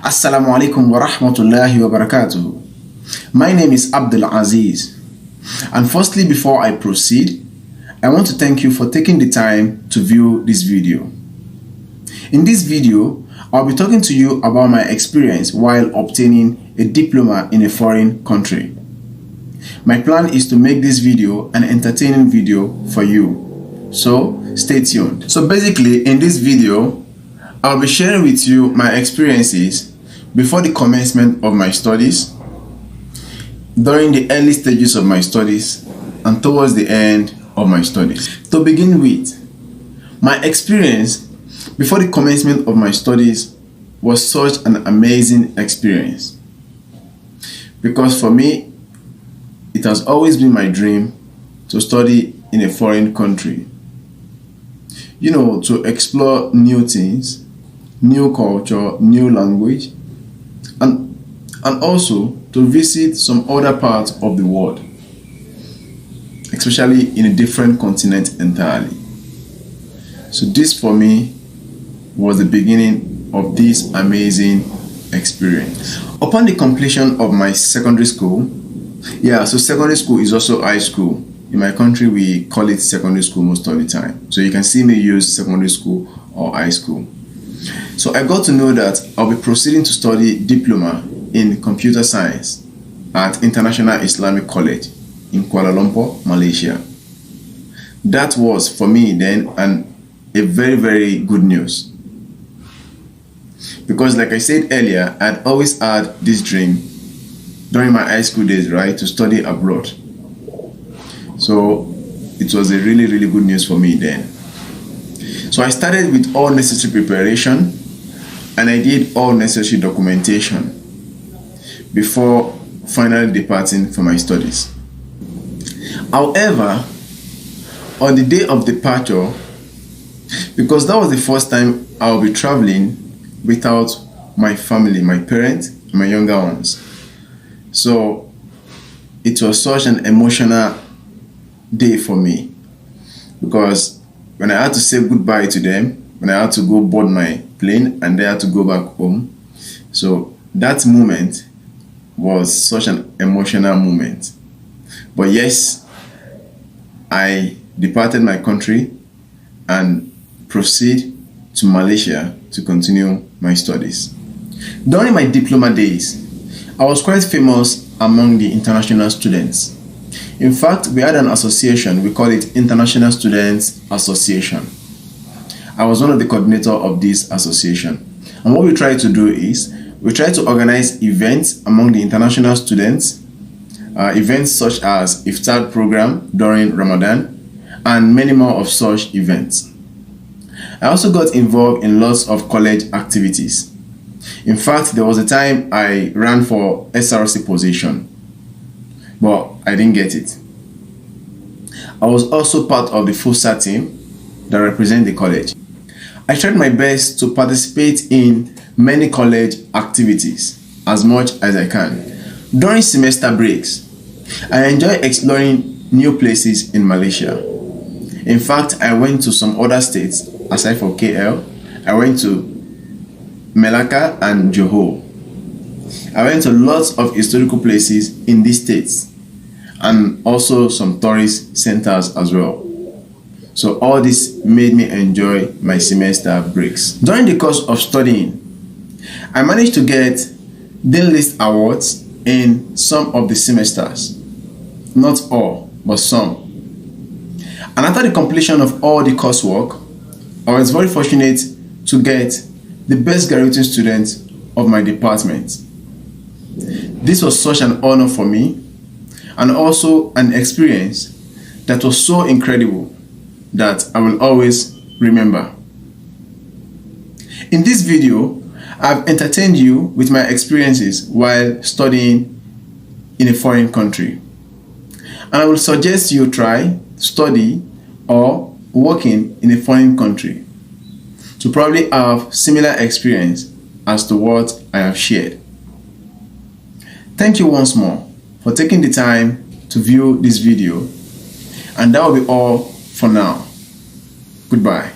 Assalamu alaikum wa rahmatullahi wa barakatuh. My name is AZEEZ, and firstly, before I proceed, I want to thank you for taking the time to view this video. In this video, I'll be talking to you about my experience while obtaining a diploma in a foreign country. My plan is to make this video an entertaining video for you, so stay tuned. So basically, in this video, I'll be sharing with you my experiences before the commencement of my studies, during the early stages of my studies, and towards the end of my studies. To begin with, my experience before the commencement of my studies was such an amazing experience, because for me, it has always been my dream to study in a foreign country. You know, to explore new things, new culture, new language, and also to visit some other parts of the world, especially in a different continent entirely. So this for me was the beginning of this amazing experience. Upon the completion of my secondary school, so secondary school is also high school. In my country, we call it secondary school most of the time. So you can see me use secondary school or high school. So I got to know that I'll be proceeding to study diploma in computer science at International Islamic College in Kuala Lumpur, Malaysia. That was for me then a very, very good news. Because like I said earlier, I'd always had this dream during my high school days, right, to study abroad. So it was a really, really good news for me then. So I started with all necessary preparation, and I did all necessary documentation before finally departing for my studies. However, on the day of departure, because that was the first time I'll be traveling without my family, my parents, and my younger ones. So it was such an emotional day for me, because when I had to say goodbye to them, when I had to go board my plane and they had to go back home, so that moment was such an emotional moment. But yes, I departed my country and proceed to Malaysia to continue my studies. During my diploma days, I was quite famous among the international students. In fact, we had an association, we call it International Students Association. I was one of the coordinators of this association. And what we try to do is, we try to organize events among the international students, events such as Iftar program during Ramadan, and many more of such events. I also got involved in lots of college activities. In fact, there was a time I ran for SRC position, but I didn't get it. I was also part of the FUSA team that represent the college. I tried my best to participate in many college activities as much as I can. During semester breaks, I enjoy exploring new places in Malaysia. In fact, I went to some other states aside from KL. I went to Melaka and Johor. I went to lots of historical places in these states, and also some tourist centers as well. So all this made me enjoy my semester breaks. During the course of studying, I managed to get Dean List awards in some of the semesters. Not all, but some. And after the completion of all the coursework, I was very fortunate to get the best graduating student of my department. This was such an honor for me, and also an experience that was so incredible that I will always remember. In this video, I've entertained you with my experiences while studying in a foreign country. And I will suggest you try, study, or working in a foreign country to probably have similar experience as to what I have shared. Thank you once more for taking the time to view this video, and that will be all for now. Goodbye.